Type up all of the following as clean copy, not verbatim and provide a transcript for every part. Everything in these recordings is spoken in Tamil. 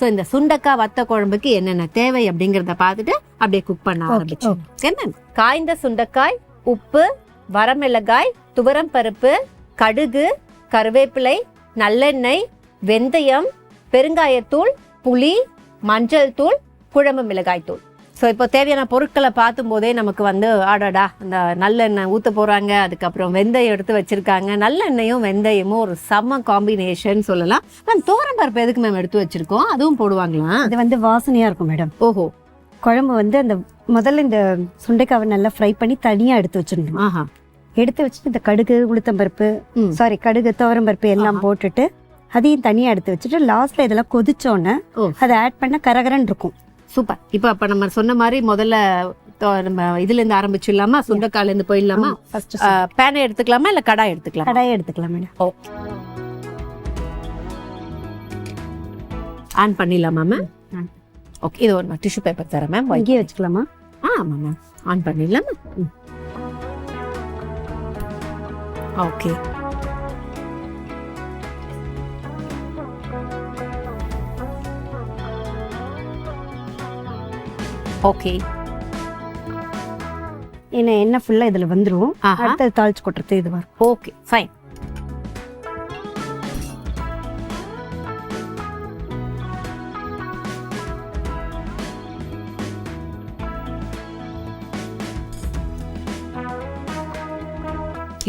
ஸோ இந்த சுண்டக்காய் வத்த குழம்புக்கு என்னென்ன தேவை அப்படிங்கிறத பார்த்துட்டு அப்படியே குக் பண்ண ஆரம்பிச்சோம். என்ன காய்ந்த சுண்டக்காய், உப்பு, வரமிளகாய், துவரம் பருப்பு, கடுகு, கருவேப்பிலை, நல்லெண்ணெய், வெந்தயம், பெருங்காயத்தூள், புளி, மஞ்சள் தூள், குழம்பு மிளகாய் தூள். ஸோ இப்போ தேவையான பொருட்களை பார்த்தும் போதே நமக்கு வந்து ஆடாடா அந்த நல்லெண்ணெய் ஊற்ற போகிறாங்க, அதுக்கப்புறம் வெந்தயம் எடுத்து வச்சுருக்காங்க. நல்லெண்ணெயும் வெந்தயமும் ஒரு செம்ம காம்பினேஷன் சொல்லலாம். மேம் துவரம் பருப்பு எதுக்கு மேம் எடுத்து வச்சுருக்கோம், அதுவும் போடுவாங்களா? அது வந்து வாசனையாக இருக்கும் மேடம். ஓஹோ. குழம்பு வந்து அந்த முதல்ல இந்த சுண்டைக்காவை நல்லா ஃப்ரை பண்ணி தனியாக எடுத்து வச்சிடணும். ஆஹா. எடுத்து வச்சுட்டு இந்த கடுகு, உளுத்தம்பருப்பு, கடுகு, துவரம்பருப்பு எல்லாம் போட்டுட்டு அதையும் தனியாக எடுத்து வச்சுட்டு லாஸ்ட்டில் இதெல்லாம் கொதிச்சோன்னே அதை ஆட் பண்ண கரகரன்னு இருக்கும். சூப்பர். இப்போ நம்ம சொன்ன மாதிரி முதல்ல நம்ம இதுலேருந்து ஆரம்பிச்சிடலாமா? சுண்டைக்காயிலேருந்து போயிடலாமா? ஃபர்ஸ்ட் பேனை எடுத்துக்கலாமா இல்லை கடாய் எடுத்துக்கலாம்? கடாயை எடுத்துக்கலாம் மேடம். ஓ, ஆன் பண்ணிடலாமா மேம்? ஓகே, இது ஒரு டிஷ்யூ பேப்பர் தரேன் மேம். இங்கேயே வச்சுக்கலாமா? ஆமாம் மேம், ஆன் பண்ணிடலாமா? ஓகே. ஓகே, ஏன்னா எண்ணெய் ஃபுல்லாக இதில் வந்துடும். அடுத்தது தாளிச்சு கொட்டுறது இது வரும். Okay fine.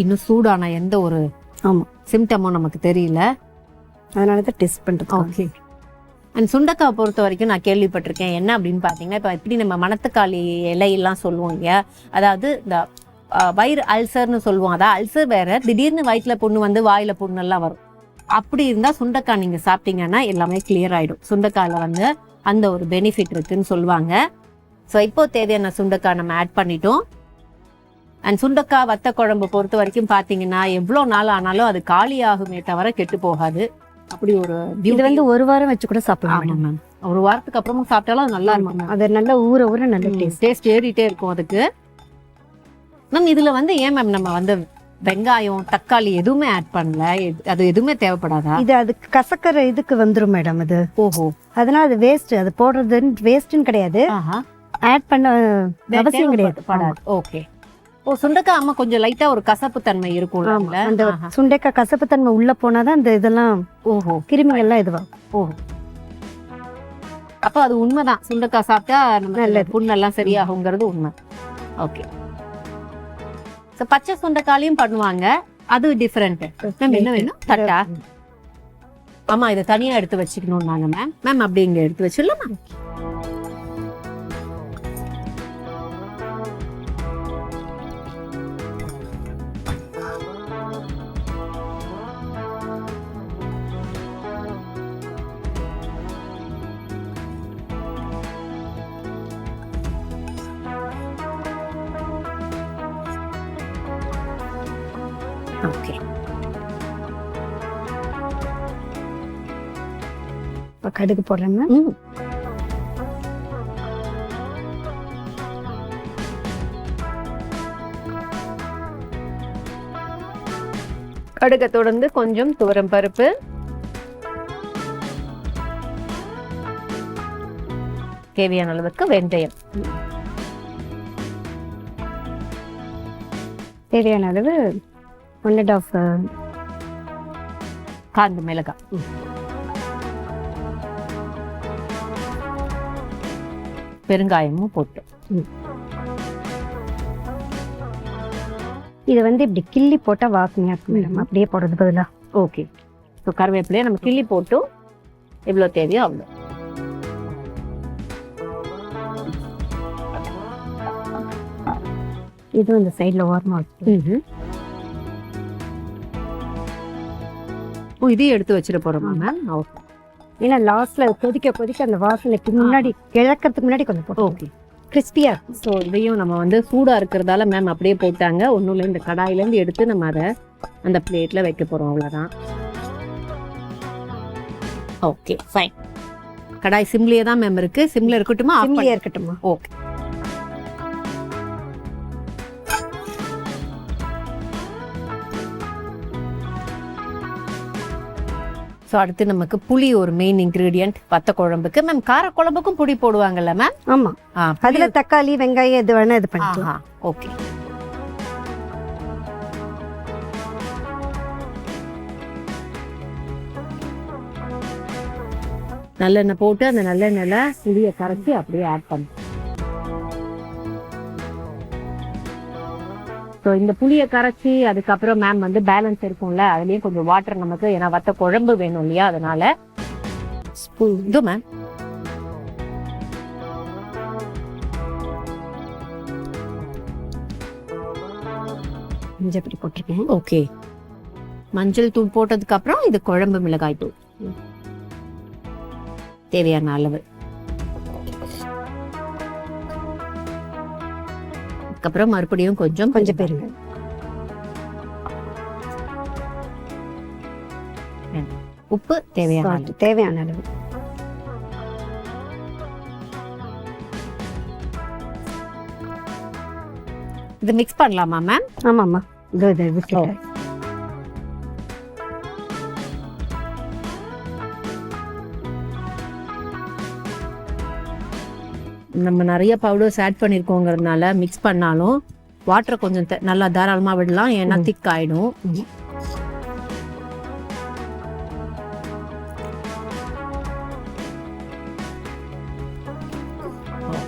இன்னும் சூடான எந்த ஒரு சிம்டமும் நமக்கு தெரியல, அதனால தான் டெஸ்ட் பண்ணுறது. ஓகே. அண்ட் சுண்டக்காவை பொறுத்த வரைக்கும் நான் கேள்விப்பட்டிருக்கேன் என்ன அப்படின்னு பார்த்தீங்கன்னா, இப்போ எப்படி நம்ம மணத்தக்காளி இலையெல்லாம் சொல்லுவோம் இல்லையா, அதாவது இந்த வயிறு அல்சர்னு சொல்லுவோம். அதான் அல்சர் வேற, திடீர்னு வயிற்றுல புண்ணு வந்து வாயில புண்ணெல்லாம் வரும். அப்படி இருந்தால் சுண்டக்காய் நீங்கள் சாப்பிட்டீங்கன்னா எல்லாமே கிளியர் ஆகிடும். சுண்டக்காயில் வந்து அந்த ஒரு பெனிஃபிட் இருக்குன்னு சொல்லுவாங்க. ஸோ இப்போ தேவையான சுண்டக்காய் நம்ம ஆட் பண்ணிட்டோம். அண்ட் சுண்டக்காய் வத்த குழம்பு பொறுத்த வரைக்கும் பார்த்தீங்கன்னா எவ்வளோ நாள் ஆனாலும் அது காலி ஆகுமே தவிர கெட்டு போகாது. அப்படி ஒரு இது வந்து ஒரு வாரம் வச்சு கூட சாப்பிடலாம் மேம். ஒரு வாரத்துக்கு அப்புறமும் சாப்பிட்டாலும் அது நல்லா இருக்கும். அது நல்லா ஊற ஊற நல்ல டேஸ்ட் ஏறிட்டே இருக்கும் அதுக்கு. மேம் இதுல வந்து ஏன் மேம் நம்ம வந்து வெங்காயம், தக்காளி எதுவுமே ஆட் பண்ணல? அது எதுவுமே தேவைப்படாதா? இது அதுக்கு கசக்கிற இதுக்கு வந்துடும் மேடம் அது. ஓஹோ. அதனால அது வேஸ்ட். அது போடுறது வேஸ்ட்னு கிடையாது, ஆட் பண்ண அவசியம் கிடையாது. ஓகே. ஓ, சுண்டைக்காய் அம்மா கொஞ்சம் லைட்டா ஒரு கசப்பு தன்மை இருக்கும். அந்த சுண்டைக்காய் கசப்பு தன்மை உள்ள போனாதான் அந்த இதெல்லாம் கிருமிகள்லாம் இதுவா. ஓஹோ. அப்ப அது உண்மைதான், சுண்டைக்காய் சாப்பிட்டா நல்ல புண்ணெல்லாம் சரியாகுங்கிறது உண்மை. ஓகே. பச்சை சுண்டைக்காயும் பண்ணுவாங்க, அது டிஃபரெண்ட். மேம் என்ன வேணும்? தட்டா? ஆமா, இதை தனியா எடுத்து வச்சுக்கணும் நாங்க மேம். மேம் அப்படி இங்க எடுத்து வச்சிடலாமா? ஓகே. கடுகு போடுறேங்க. கடுகை தொடர்ந்து கொஞ்சம் துவரம் பருப்பு, தேவையான அளவுக்கு வெந்தயம், தேவையான அளவு 1.5 காஞ்ச மிளகாய், பெருங்காயமும் போட்டு இது வந்து இப்படி கிள்ளி போட்டா வாசனையா இருக்கும் மேடம், அப்படியே போடுறது பதிலா. ஓகே. ஸோ கருவேப்பிலையை நம்ம கிள்ளி போட்டு எவ்வளோ தேவையோ அவ்வளோ. இதுவும் இந்த சைடில் ஓரமாக வச்சு. ஓ, இதையும் எடுத்து வச்சுட்டு போகிறோமா மேம்? ஓகே. ஏன்னா லாஸ்ட்ல கொதிக்க கொதிக்க அந்த வாசனைக்கு முன்னாடி கிழக்கிறதுக்கு முன்னாடி கொஞ்சம் போட்டோம். ஓகே. கிறிஸ்பியா. ஸோ இதையும் நம்ம வந்து சூடாக இருக்கிறதால மேம் அப்படியே போட்டாங்க. ஒன்றும் இல்லை, இந்த கடாயிலேருந்து எடுத்து நம்ம அதை அந்த பிளேட்டில் வைக்க போகிறோம், அவ்வளோதான். Okay fine. கடாய் சிம்லேயே தான் மேம் இருக்குது. சிம்ல இருக்கட்டுமா? சிம்லேயே இருக்கட்டுமா? ஓகே. ஸோ ஸோ அடுத்து நமக்கு புளி ஒரு மெயின் இன்க்ரீடியன்ட் வத்த குழம்புக்கு. மேம் கார குழம்புக்கும் புளி போடுவாங்கல்ல மேம்? ஆமா, அதுல தக்காளி வெங்காயம் எது வேணா இது பண்ணிக்கலாம். ஓகே. நல்லெண்ணெய் போட்டு அந்த நல்லெண்ணெயில புளியை கரைச்சி அப்படியே ஆட் பண்ணு. ஸோ இந்த புளியை கரைச்சி அதுக்கப்புறம் மேம் வந்து பேலன்ஸ் இருக்கும்ல, அதுலயும் கொஞ்சம் வாட்டர் நமக்கு, ஏன்னா வத்த குழம்பு வேணும் இல்லையா, அதனால இது மேம் மஞ்சள் பொடி போட்டிருக்கேன். ஓகே. மஞ்சள் தூள் போட்டதுக்கு அப்புறம் இது குழம்பு மிளகாய் தூள் தேவையான அளவு. அதுக்கப்புறம் மறுபடியும் கொஞ்சம் பெருங்க, உப்பு தேவையான அளவு. இது மிக்ஸ் பண்ணலாமா மேம்? ஆமாம்மா, நம்ம நிறைய பவுடர்ஸ் ஆட் பண்ணிருக்கோங்கிறதுனால மிக்ஸ் பண்ணாலும் வாட்டர் கொஞ்சம் நல்லா தாராளமா விடலாம், ஏன்னா திக் ஆயிடும்.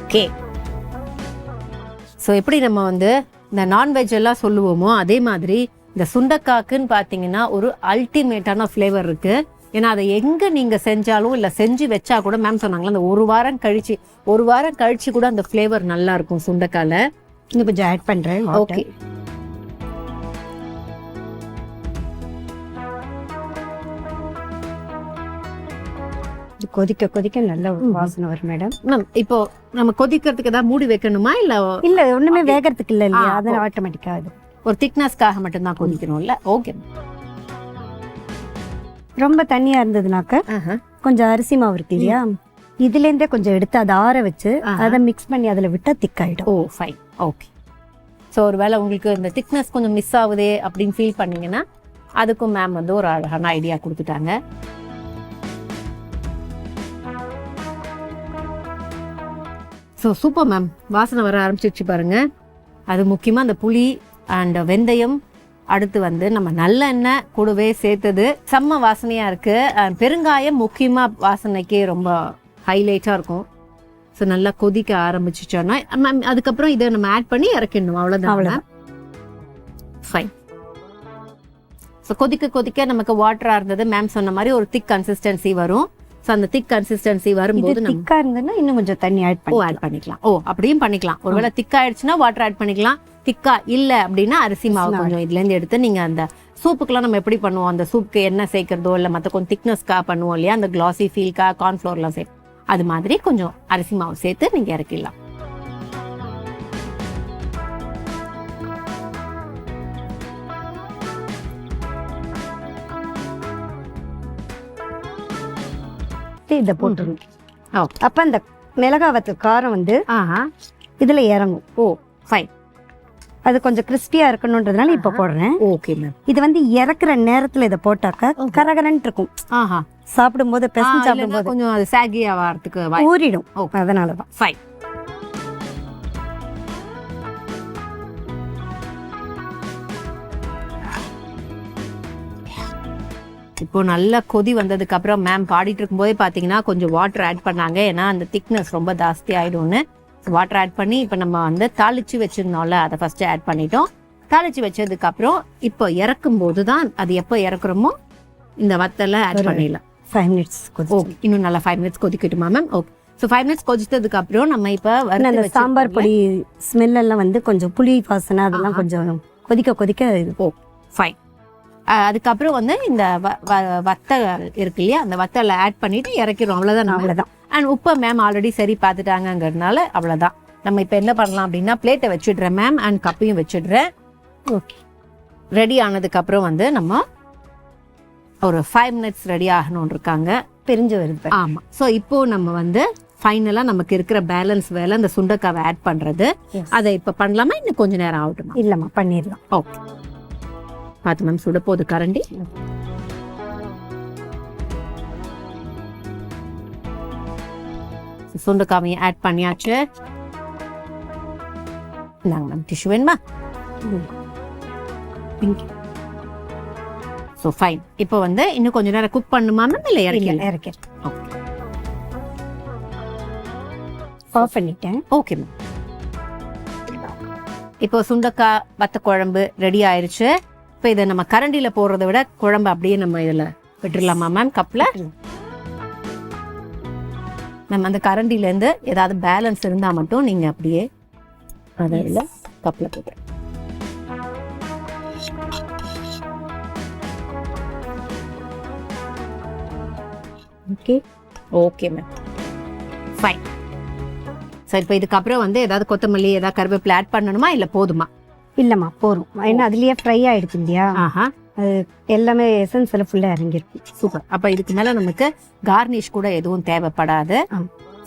ஓகே. ஸோ எப்படி நம்ம வந்து இந்த நான்வெஜ் எல்லாம் சொல்லுவோமோ அதே மாதிரி இந்த சுண்டக்காக்குன்னு பார்த்தீங்கன்னா ஒரு அல்டிமேட்டான ஃப்ளேவர் இருக்கு. ஏன்னா அதை எங்க நீங்க செஞ்சாலும் இல்லை செஞ்சு வச்சா கூட, மேம் சொன்னாங்களா அந்த ஒரு வாரம் கழிச்சு கூட அந்த ஃப்ளேவர் நல்லா இருக்கும் சுண்டக்கால. இன்னும் கொஞ்சம் ஆட் பண்றேன். ஓகே. கொதிக்க கொதிக்க நல்ல வாசனை வரும் மேடம். மேம் இப்போ நம்ம கொதிக்கிறதுக்கு ஏதாவது மூடி வைக்கணுமா? இல்ல ஒண்ணுமே வேகறதுக்கு இல்ல இல்லையா, அது ஆட்டோமேட்டிக்கா அது ஒரு திக்னஸ்க்காக மட்டும்தான் கொதிக்கணும்ல. ஓகே. ரொம்ப தண்ணியா இருந்ததுனாக்க கொஞ்சம் அரிசி மாவு இருக்கு இல்லையா, இதுல இருந்தே கொஞ்சம் எடுத்து அதை ஆற வச்சு அதை மிக்ஸ் பண்ணி அதுல விட்டா திக்காயிடும். ஓ ஃபைன். ஓகே. ஸோ ஒருவேளை உங்களுக்கு இந்த திக்னஸ் கொஞ்சம் மிஸ் ஆகுதே அப்படின்னு ஃபீல் பண்ணீங்கன்னா அதுக்கும் மேம் வந்து ஒரு அழகான ஐடியா கொடுத்துட்டாங்க. ஸோ சூப்பர் மேம், வாசனை வர ஆரம்பிச்சிருச்சு பாருங்க. அது முக்கியமாக அந்த புளி அண்ட் வெந்தயம், அடுத்து வந்து நம்ம நல்லெண்ணெய் கூடவே சேர்த்தது செம்ம வாசனையாக இருக்குது. பெருங்காயம் முக்கியமாக வாசனைக்கே ரொம்ப ஹைலைட்டாக இருக்கும். ஸோ நல்லா கொதிக்க ஆரம்பிச்சிச்சோன்னா மேம் அதுக்கப்புறம் இதை நம்ம ஆட் பண்ணி இறக்கிடணும், அவ்வளோதான். ஃபைன். ஸோ கொதிக்க கொதிக்க நமக்கு வாட்டராக இருந்தது மேம் சொன்ன மாதிரி ஒரு திக் கன்சிஸ்டன்சி வரும். ஸோ அந்த திக் கன்சிஸ்டன்சி வரும்போது திக்கா இருந்ததுன்னா இன்னும் கொஞ்சம் தண்ணி ஆட் பண்ணிக்கலாம். ஓ அப்படியும் பண்ணிக்கலாம். ஒருவேளை திக்கா ஆயிடுச்சுன்னா வாட்டர் ஆட் பண்ணிக்கலாம். திக்கா இல்ல அப்படின்னா அரிசி மாவு கொஞ்சம் இதுல இருந்து எடுத்து நீங்க அந்த சூப்புக்குலாம் நம்ம எப்படி பண்ணுவோம், அந்த சூப்புக்கு என்ன சேர்க்கறதோ இல்ல மற்ற கொஞ்சம் திக்னஸ்க்கா பண்ணுவோம் இல்லையா, அந்த கிளாசி ஃபீல்கா கார்ன்ஃப்ளோர்லாம் சேர்த்து அது மாதிரி கொஞ்சம் அரிசி மாவு சேர்த்து நீங்க இறக்கிடலாம். இதை போட்டுருங்க. அப்ப அந்த மிளகாவத்து காரம் வந்து இதுல இறங்கும். ஓ ஃபைன். அது கொஞ்சம் கிறிஸ்பியா இருக்கணும்ன்றதுனால இப்ப போடுறேன். Okay ma'am. இது வந்து இறக்குற நேரத்துல இதை போட்டாக்க கரகரன்னு இருக்கும். சாப்பிடும் போது பெசஞ்சு சாப்பிடும் போது கொஞ்சம் அது சாகி ஆகிறதுக்கு ஊறிடும். அதனாலதான். ஃபைன். இப்போ நல்லா கொதி வந்ததுக்கு அப்புறம் மேம் பாடிட்டு இருக்கும் போதே பாத்தீங்கன்னா கொஞ்சம் வாட்டர் ஆட் பண்ணாங்க, ஏன்னா அந்த திக்னஸ் ரொம்ப ஜாஸ்தி ஆயிடும்னு. வாட்டர் ஆட் பண்ணி இப்போ நம்ம வந்து தாளிச்சு வச்சிருந்தோம்ல அதை ஃபர்ஸ்ட் ஆட் பண்ணிட்டோம். தாளிச்சு வச்சதுக்கு அப்புறம் இப்போ இறக்கும் போது தான், அது எப்போ இறக்குறோமோ இந்த வத்தலை ஆட் பண்ணிடலாம். 5 minutes. ஓகே, இன்னும் நல்லா 5 minutes கொதிக்கட்டுமா மேம்? ஓகே. ஸோ 5 minutes கொதித்ததுக்கு அப்புறம் நம்ம இப்போ அந்த சாம்பார் பொடி ஸ்மெல் எல்லாம் வந்து கொஞ்சம் புளி வாசனை அதெல்லாம் கொஞ்சம் கொதிக்க கொதிக்க. ஓ ஃபைன். அதுக்கப்புறம் வந்து இந்த வத்தல் இருக்கு இல்லையா, அந்த வத்தலை ஆட் பண்ணிட்டு இறக்கிறோம், அவ்வளோதான். அண்ட் உப்பை மேம் ஆல்ரெடி சரி பார்த்துட்டாங்கிறதுனால அவ்வளோதான். நம்ம இப்போ என்ன பண்ணலாம் அப்படின்னா பிளேட்டை வச்சுடுறேன் மேம், அண்ட் கப்பையும் வச்சுடுறேன். ஓகே. ரெடி ஆனதுக்கப்புறம் வந்து நம்ம ஒரு 5 minutes ரெடி ஆகணும்னு இருக்காங்க. பிரிஞ்சு வருது. ஆமாம். ஸோ இப்போ நம்ம வந்து ஃபைனலாக நமக்கு இருக்கிற பேலன்ஸ் வேலை அந்த சுண்டக்காவை ஆட் பண்ணுறது. அதை இப்போ பண்ணலாமா, இன்னும் கொஞ்சம் நேரம் ஆகட்டுமா? இல்லைம்மா, பண்ணிடலாம். ஓகே. பார்த்து மேம் சுட போகுது கரண்டி. சுண்டக்காவையும் ஆட் பண்ணியாச்சு. இந்தாங்க மேம், டிஷ்யூ வேணுமா? So fine. இப்போ வந்து இன்னும் கொஞ்ச நேரம் குக் பண்ணுமா மேம், இல்லை இறக்கி ஆஃப் பண்ணிட்டேன். Okay ma'am. இப்போ சுண்டக்காய் வத்த குழம்பு ரெடி ஆயிருச்சு. இப்போ இதை நம்ம கரண்டியில் போடுறத விட குழம்பு அப்படியே நம்ம இதில் விட்டுடலாமா மேம், கப்பில்? மேம் அந்த கரண்டிலேருந்து ஏதாவது பேலன்ஸ் இருந்தால் மட்டும் நீங்கள் அப்படியே அதை இல்லை கப்பில் போட்டு. Okay okay ma'am, fine. சரி, இப்போ இதுக்கப்புறம் வந்து ஏதாவது கொத்தமல்லி ஏதாவது கருவேப்பிலை ஆட் பண்ணணுமா, இல்லை போதுமா? இல்லைம்மா போதும். ஏன்னா அதுலேயே ஃப்ரை ஆகிடுச்சு இல்லையா, ஆஹா, அது எல்லாமே எசன்ஸ் எல்லாம் ஃபுல்லாக இறங்கிருக்கு. சூப்பர். அப்போ இதுக்கு மேலே நமக்கு கார்னிஷ் கூட எதுவும் தேவைப்படாது.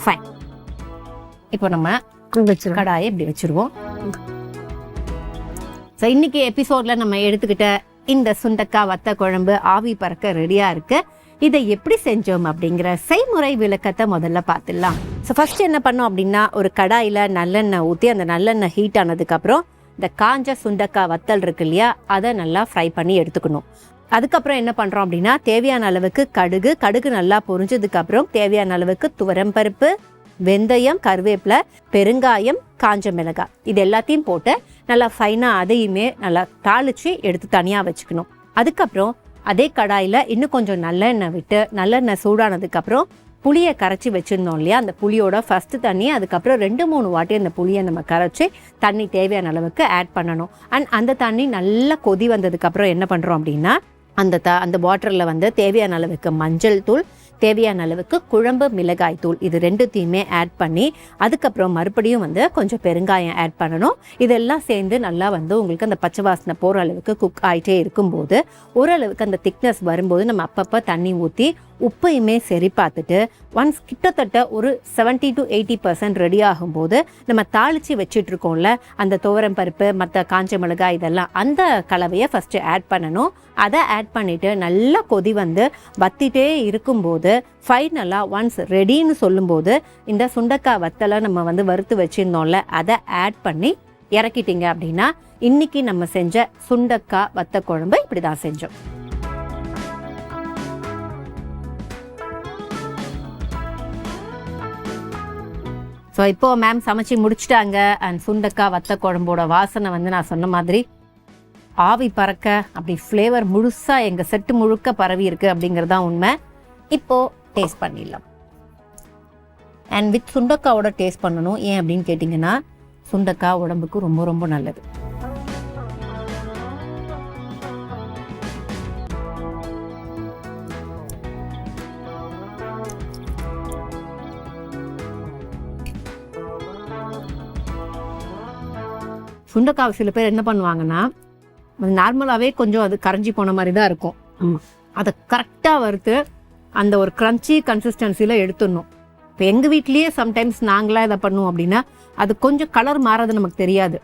ஃபைன். இப்போ நம்ம கடாயை இப்படி வச்சிருவோம். ஸோ இன்னைக்கு எபிசோட்ல நம்ம எடுத்துக்கிட்ட இந்த சுண்டக்காய் வத்த குழம்பு ஆவி பறக்க ரெடியா இருக்கு. இதை எப்படி செஞ்சோம் அப்படிங்கிற செய்முறை விளக்கத்தை முதல்ல பார்த்துடலாம். ஸோ ஃபர்ஸ்ட் என்ன பண்ணோம் அப்படின்னா, ஒரு கடாயில் நல்லெண்ணெய் ஊற்றி அந்த நல்லெண்ணெய் ஹீட் ஆனதுக்கப்புறம் இந்த காஞ்ச சுண்டக்காய் வத்தல் இருக்கு இல்லையா, அதை நல்லா ஃப்ரை பண்ணி எடுத்துக்கணும். அதுக்கப்புறம் என்ன பண்ணுறோம் அப்படின்னா, தேவையான அளவுக்கு கடுகு நல்லா பொரிஞ்சதுக்கப்புறம் தேவையான அளவுக்கு துவரம் பருப்பு, வெந்தயம், கருவேப்பிலை, பெருங்காயம், காஞ்ச மிளகாய் இது எல்லாத்தையும் போட்டு நல்லா ஃபைனாக அதையுமே நல்லா தாளித்து எடுத்து தனியாக வச்சுக்கணும். அதுக்கப்புறம் அதே கடாயில் இன்னும் கொஞ்சம் நல்லெண்ணெய் விட்டு நல்லெண்ணெய் சூடானதுக்கப்புறம் புளியை கரைச்சி வச்சுருந்தோம் இல்லையா, அந்த புளியோட ஃபஸ்ட்டு தண்ணி, அதுக்கப்புறம் 2-3 வாட்டி அந்த புளியை நம்ம கரைச்சி தண்ணி தேவையான அளவுக்கு ஆட் பண்ணணும். அண்ட் அந்த தண்ணி நல்லா கொதி வந்ததுக்கப்புறம் என்ன பண்ணுறோம் அப்படின்னா, அந்த வாட்டரில் வந்து தேவையான அளவுக்கு மஞ்சள் தூள், தேவையான அளவுக்கு குழம்பு மிளகாய் தூள் இது ரெண்டுத்தையுமே ஆட் பண்ணி அதுக்கப்புறம் மறுபடியும் வந்து கொஞ்சம் பெருங்காயம் ஆட் பண்ணணும். இதெல்லாம் சேர்ந்து நல்லா வந்து உங்களுக்கு அந்த பச்சை வாசனை போகிற அளவுக்கு குக் ஆகிட்டே இருக்கும்போது ஓரளவுக்கு அந்த திக்னஸ் வரும்போது நம்ம அப்பப்போ தண்ணி ஊற்றி உப்பையுமே சரி பார்த்துட்டு ஒன்ஸ் கிட்டத்தட்ட ஒரு 70 to 80% ரெடி ஆகும்போது நம்ம தாளித்து வச்சுட்டு இருக்கோம்ல அந்த துவரம் பருப்பு மற்ற காஞ்ச மிளகாய் இதெல்லாம் அந்த கலவையை ஃபஸ்ட்டு ஆட் பண்ணணும். அதை ஆட் பண்ணிவிட்டு நல்லா கொதி வந்து வத்திட்டே இருக்கும்போது ஃபைனலாக ஒன்ஸ் ரெடின்னு சொல்லும்போது இந்த சுண்டக்காய் வத்தலை நம்ம வந்து வறுத்து வச்சுருந்தோம்ல அதை ஆட் பண்ணி இறக்கிட்டீங்க அப்படின்னா இன்னைக்கு நம்ம செஞ்ச சுண்டக்காய் வத்த குழம்பு இப்படி தான் செஞ்சோம். ஸோ இப்போ மேம் சமைச்சு முடிச்சுட்டாங்க. அண்ட் சுண்டக்காய் வத்த குழம்போட வாசனை வந்து நான் சொன்ன மாதிரி ஆவி பறக்க அப்படி ஃப்ளேவர் முழுசாக எங்கள் செட்டு முழுக்க பரவி இருக்கு அப்படிங்கிறது தான் உண்மை. இப்போ டேஸ்ட் பண்ணிடலாம். அண்ட் வித் சுண்டக்காவோட டேஸ்ட் பண்ணணும். ஏன் அப்படின்னு கேட்டிங்கன்னா சுண்டக்காய் உடம்புக்கு ரொம்ப ரொம்ப நல்லது. சுண்டக்காய் சில பேர் என்ன பண்ணுவாங்கன்னா, நார்மலாகவே கொஞ்சம் அது கரைஞ்சி போன மாதிரி தான் இருக்கும். அதை கரெக்டாக வறுத்து அந்த ஒரு க்ரன்ச்சி கன்சிஸ்டன்சியில் எடுத்துடணும். இப்போ எங்கள் வீட்லேயே சம்டைம்ஸ் நாங்களாக இதை பண்ணுவோம் அப்படின்னா அது கொஞ்சம் கலர் மாறது நமக்கு தெரியாது,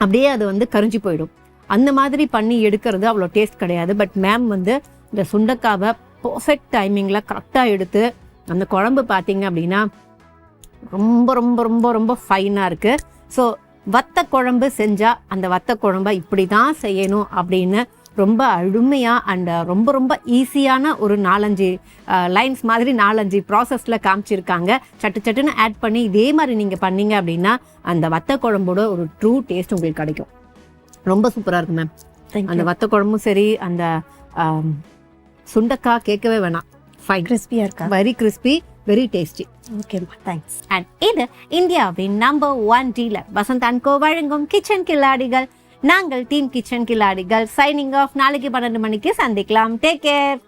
அப்படியே அது வந்து கரைஞ்சி போயிடும். அந்த மாதிரி பண்ணி எடுக்கிறது அவ்வளோ டேஸ்ட் கிடையாது. பட் மேம் வந்து இந்த சுண்டக்காவை பர்ஃபெக்ட் டைமிங்கில் கரெக்டாக எடுத்து அந்த குழம்பு பார்த்தீங்க அப்படின்னா ரொம்ப ரொம்ப ரொம்ப ரொம்ப ஃபைனாக இருக்குது. ஸோ வத்த குழம்பு செஞ்சால் அந்த வத்த குழம்பை இப்படி தான் செய்யணும் அப்படின்னு ரொம்ப அருமையாக அண்ட் ரொம்ப ரொம்ப ஈஸியான ஒரு 4-5 லைன்ஸ் மாதிரி 4-5 ப்ராசஸில் காமிச்சிருக்காங்க. சட்டுன்னு ஆட் பண்ணி இதே மாதிரி நீங்கள் பண்ணீங்க அப்படின்னா அந்த வத்த குழம்போட ஒரு ட்ரூ டேஸ்ட் உங்களுக்கு கிடைக்கும். ரொம்ப சூப்பராக இருக்கும் மேம். அந்த வத்த குழம்பும் சரி, அந்த சுண்டக்காய் கேட்கவே வேணாம், ஃபைன் கிறிஸ்பியாக இருக்கா, வெரி கிறிஸ்பி, வெரி டேஸ்டி. ஓகேம்மா, தேங்க்ஸ். அண்ட் இது இந்தியாவின் நம்பர் 1 டீலர் வசந்த் அண்ட் கோ வழங்கும் கிச்சன் கில்லாடிகள். நாங்கள் டீம் கிச்சன் கில்லாடிகள் சைனிங் ஆஃப். நாளைக்கு 12 மணிக்கு சந்திக்கலாம். Take care.